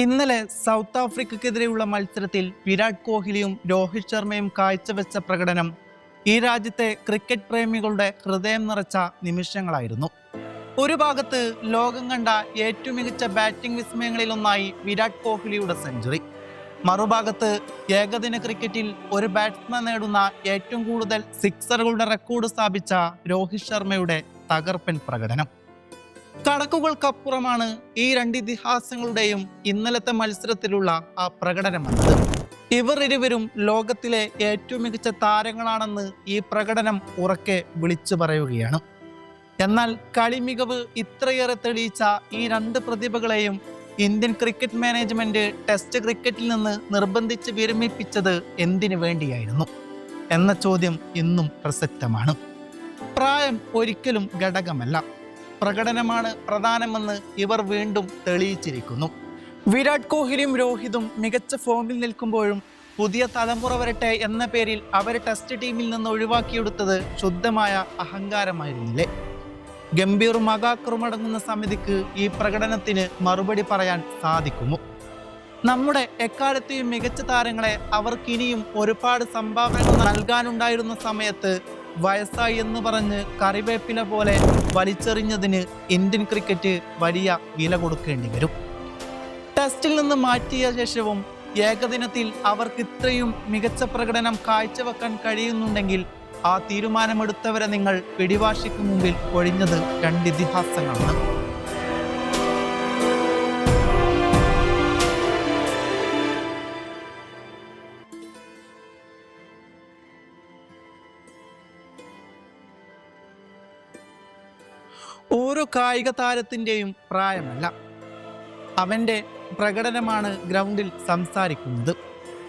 ഇന്നലെ സൗത്ത് ആഫ്രിക്കയ്ക്കെതിരെയുള്ള മത്സരത്തിൽ വിരാട് കോഹ്ലിയും രോഹിത് ശർമ്മയും കാഴ്ചവെച്ച പ്രകടനം ഈ രാജ്യത്തെ ക്രിക്കറ്റ് പ്രേമികളുടെ ഹൃദയം നിറച്ച നിമിഷങ്ങളായിരുന്നു. ഒരു ഭാഗത്ത് ലോകം കണ്ട ഏറ്റവും മികച്ച ബാറ്റിംഗ് വിസ്മയങ്ങളിലൊന്നായി വിരാട് കോഹ്ലിയുടെ സെഞ്ചുറി, മറുഭാഗത്ത് ഏകദിന ക്രിക്കറ്റിൽ ഒരു ബാറ്റ്സ്മാൻ നേടുന്ന ഏറ്റവും കൂടുതൽ സിക്സറുകളുടെ റെക്കോർഡ് സ്ഥാപിച്ച രോഹിത് ശർമ്മയുടെ തകർപ്പൻ പ്രകടനം. കണക്കുകൾക്കപ്പുറമാണ് ഈ രണ്ട് ഇതിഹാസങ്ങളുടെയും ഇന്നലത്തെ മത്സരത്തിലുള്ള ആ പ്രകടനമെന്നത്. ഇവർ ഇരുവരും ലോകത്തിലെ ഏറ്റവും മികച്ച താരങ്ങളാണെന്ന് ഈ പ്രകടനം ഉറക്കെ വിളിച്ചു പറയുകയാണ്. എന്നാൽ കളി മികവ് ഇത്രയേറെ തെളിയിച്ച ഈ രണ്ട് പ്രതിഭകളെയും ഇന്ത്യൻ ക്രിക്കറ്റ് മാനേജ്മെന്റ് ടെസ്റ്റ് ക്രിക്കറ്റിൽ നിന്ന് നിർബന്ധിച്ച് വിരമിപ്പിച്ചത് എന്തിനു വേണ്ടിയായിരുന്നു എന്ന ചോദ്യം ഇന്നും പ്രസക്തമാണ്. പ്രായം ഒരിക്കലും ഘടകമല്ല, പ്രകടനമാണ് പ്രധാനമെന്ന് ഇവർ വീണ്ടും തെളിയിച്ചിരിക്കുന്നു. വിരാട് കോഹ്ലിയും രോഹിതും മികച്ച ഫോമിൽ നിൽക്കുമ്പോഴും പുതിയ തലമുറ വരട്ടെ എന്ന പേരിൽ അവരെ ടെസ്റ്റ് ടീമിൽ നിന്ന് ഒഴിവാക്കിയെടുത്തത് ശുദ്ധമായ അഹങ്കാരമായിരുന്നില്ലേ? ഗംഭീർ മകാക്കറും അടങ്ങുന്ന സമിതിക്ക് ഈ പ്രകടനത്തിന് മറുപടി പറയാൻ സാധിക്കുമോ? നമ്മുടെ എക്കാലത്തെയും മികച്ച താരങ്ങളെ അവർക്കിനിയും ഒരുപാട് സംഭാവനകൾ നൽകാനുണ്ടായിരുന്ന സമയത്ത് വയസ്സായി എന്ന് പറഞ്ഞ് കറിവേപ്പില പോലെ വലിച്ചെറിഞ്ഞതിന് ഇന്ത്യൻ ക്രിക്കറ്റ് വലിയ വില കൊടുക്കേണ്ടി വരും. ടെസ്റ്റിൽ നിന്ന് മാറ്റിയ ശേഷവും ഏകദിനത്തിൽ അവർക്ക് ഇത്രയും മികച്ച പ്രകടനം കാഴ്ചവെക്കാൻ കഴിയുന്നുണ്ടെങ്കിൽ ആ തീരുമാനമെടുത്തവരെ നിങ്ങൾ പിടിവാശിക്ക് മുമ്പിൽ ഒഴിഞ്ഞത് രണ്ട് ഇതിഹാസങ്ങളാണ്. ഓരോ കായിക താരത്തിൻ്റെയും പ്രായമല്ല, അവൻ്റെ പ്രകടനമാണ് ഗ്രൗണ്ടിൽ സംസാരിക്കുന്നത്.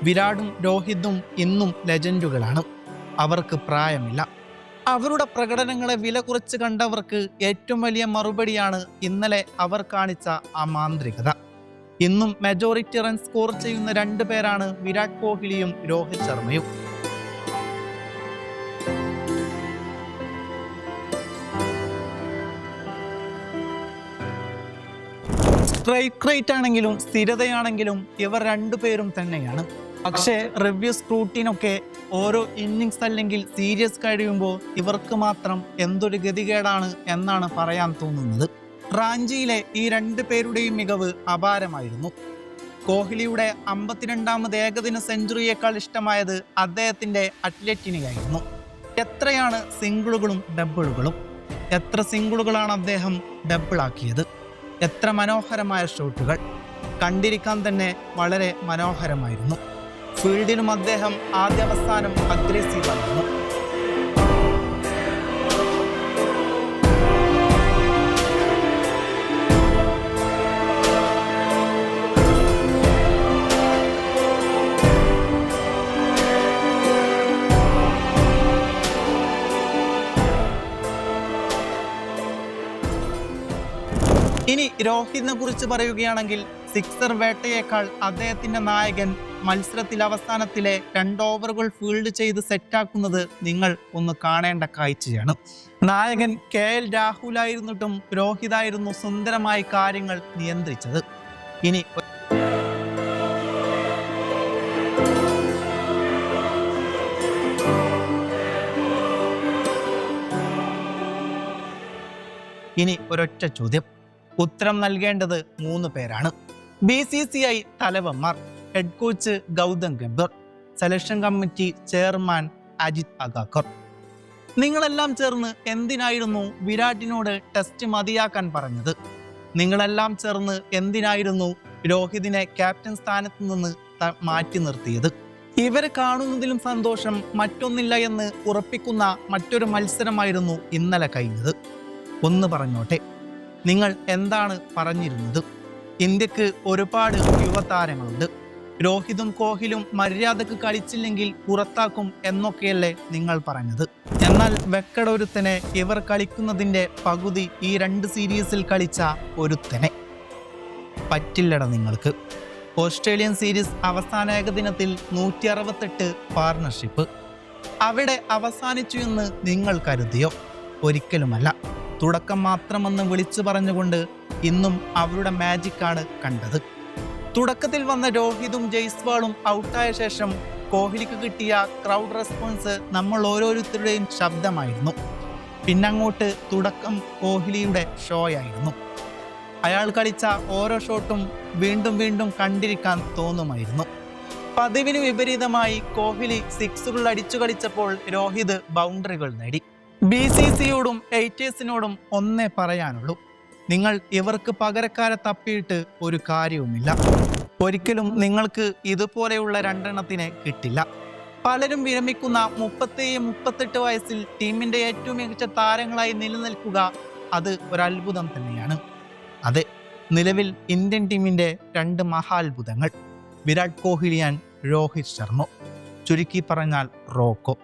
വിരാടും രോഹിതും ഇന്നും ലെജൻഡുകളാണ്, അവർക്ക് പ്രായമില്ല. അവരുടെ പ്രകടനങ്ങളെ വില കുറച്ച് കണ്ടവർക്ക് ഏറ്റവും വലിയ മറുപടിയാണ് ഇന്നലെ അവർ കാണിച്ച ആ മാന്ത്രികത. ഇന്നും മെജോറിറ്റി റൺ സ്കോർ ചെയ്യുന്ന രണ്ടു പേരാണ് വിരാട് കോഹ്ലിയും രോഹിത് ശർമ്മയും. സ്ട്രൈക്ക് റേറ്റ് ആണെങ്കിലും സ്ഥിരതയാണെങ്കിലും ഇവർ രണ്ടുപേരും തന്നെയാണ്. പക്ഷേ റിവ്യൂ സ്ക്രൂട്ടിനൊക്കെ ഓരോ ഇന്നിങ്സ് അല്ലെങ്കിൽ സീരീസ് കഴിയുമ്പോൾ ഇവർക്ക് മാത്രം എന്തൊരു ഗതികേടാണ് എന്നാണ് പറയാൻ തോന്നുന്നത്. റാഞ്ചിയിലെ ഈ രണ്ടു പേരുടെയും മികവ് അപാരമായിരുന്നു. കോഹ്ലിയുടെ 52ാമത് ഏകദിന സെഞ്ചുറിയേക്കാൾ ഇഷ്ടമായത് അദ്ദേഹത്തിൻ്റെ അത്ലറ്റിനെയായിരുന്നു. എത്രയാണ് സിംഗിളുകളും ഡബിളുകളും, എത്ര സിംഗിളുകളാണ് അദ്ദേഹം ഡബിളാക്കിയത്, എത്ര മനോഹരമായ ഷോട്ടുകൾ, കണ്ടിരിക്കാൻ തന്നെ വളരെ മനോഹരമായിരുന്നു. ഫീൽഡിനും അദ്ദേഹം ആദ്യാവസാനം അഗ്രസീവായിരുന്നു. ഇനി രോഹിതിനെ കുറിച്ച് പറയുകയാണെങ്കിൽ സിക്സർ വേട്ടയേക്കാൾ അദ്ദേഹത്തിന്റെ നായകൻ മത്സരത്തിൽ അവസാനത്തിലെ 2 ഓവറുകൾ ഫീൽഡ് ചെയ്ത് സെറ്റാക്കുന്നത് നിങ്ങൾ ഒന്ന് കാണേണ്ട കാഴ്ചയാണ്. നായകൻ KL രാഹുലായിരുന്നിട്ടും രോഹിതായിരുന്നു സുന്ദരമായി കാര്യങ്ങൾ നിയന്ത്രിച്ചത്. ഇനി ഒരൊറ്റ ചോദ്യം, ഉത്തരം നൽകേണ്ടത് 3 പേരാണ്. BCCI തലവന്മാർ, head coach Gautam Gambhir, selection committee chairman Ajit Agarkar. നിങ്ങളെല്ലാം ചേർന്ന് എന്തിനായിരുന്നു വിരാട്ടിനോട് ടെസ്റ്റ് മതിയാക്കാൻ പറഞ്ഞത്? നിങ്ങളെല്ലാം ചേർന്ന് എന്തിനായിരുന്നു രോഹിതിനെ ക്യാപ്റ്റൻ സ്ഥാനത്ത് നിന്ന് മാറ്റി നിർത്തിയത്? ഇവരെ കാണുന്നതിലും സന്തോഷം മറ്റൊന്നില്ല എന്ന് ഉറപ്പിക്കുന്ന മറ്റൊരു മത്സരമായിരുന്നു ഇന്നലെ കഴിഞ്ഞത്. ഒന്ന് പറഞ്ഞോട്ടെ, നിങ്ങൾ എന്താണ് പറഞ്ഞിരുന്നത്? ഇന്ത്യക്ക് ഒരുപാട് യുവതാരങ്ങളുണ്ട്, രോഹിതും കോഹ്ലിയും മര്യാദക്ക് കളിച്ചില്ലെങ്കിൽ പുറത്താക്കും എന്നൊക്കെയല്ലേ നിങ്ങൾ പറഞ്ഞത്? എന്നാൽ വെക്കട ഒരുത്തനെ ഇവർ കളിക്കുന്നതിൻ്റെ പകുതി ഈ 2 സീരീസിൽ കളിച്ച ഒരുത്തനെ പറ്റില്ലട നിങ്ങൾക്ക്. ഓസ്ട്രേലിയൻ സീരീസ് അവസാന ഏകദിനത്തിൽ 168 പാർട്ണർഷിപ്പ് അവിടെ അവസാനിച്ചു എന്ന് നിങ്ങൾ കരുതിയോ? ഒരിക്കലുമല്ല. തുടക്കം മാത്രമെന്ന് വിളിച്ചു പറഞ്ഞുകൊണ്ട് ഇന്നും അവരുടെ മാജിക്കാണ് കണ്ടത്. തുടക്കത്തിൽ വന്ന രോഹിതും ജയ്സ്വാളും ഔട്ടായ ശേഷം കോഹ്ലിക്ക് കിട്ടിയ ക്രൗഡ് റെസ്പോൺസ് നമ്മൾ ഓരോരുത്തരുടെയും ശബ്ദമായിരുന്നു. പിന്നങ്ങോട്ട് തുടക്കം കോഹ്ലിയുടെ ഷോയായിരുന്നു. അയാൾ കളിച്ച ഓരോ ഷോട്ടും വീണ്ടും വീണ്ടും കണ്ടിരിക്കാൻ തോന്നുമായിരുന്നു. പതിവിന് വിപരീതമായി കോഹ്ലി സിക്സുകൾ അടിച്ചു കളിച്ചപ്പോൾ രോഹിത് ബൗണ്ടറികൾ നേടി. BCCയോടും എയ്റ്റേഴ്സിനോടും ഒന്നേ പറയാനുള്ളൂ, നിങ്ങൾ ഇവർക്ക് പകരക്കാരെ തപ്പിയിട്ട് ഒരു കാര്യവുമില്ല. ഒരിക്കലും നിങ്ങൾക്ക് ഇതുപോലെയുള്ള രണ്ടെണ്ണത്തിനെ കിട്ടില്ല. പലരും വിരമിക്കുന്ന 37-38 വയസ്സിൽ ടീമിന്റെ ഏറ്റവും മികച്ച താരങ്ങളായി നിലനിൽക്കുക അത് ഒരത്ഭുതം തന്നെയാണ്. അതെ, നിലവിൽ ഇന്ത്യൻ ടീമിന്റെ 2 മഹാത്ഭുതങ്ങൾ, വിരാട് കോഹ്ലി ആൻഡ് രോഹിത് ശർമ്മ, ചുരുക്കി പറഞ്ഞാൽ റോക്കോ.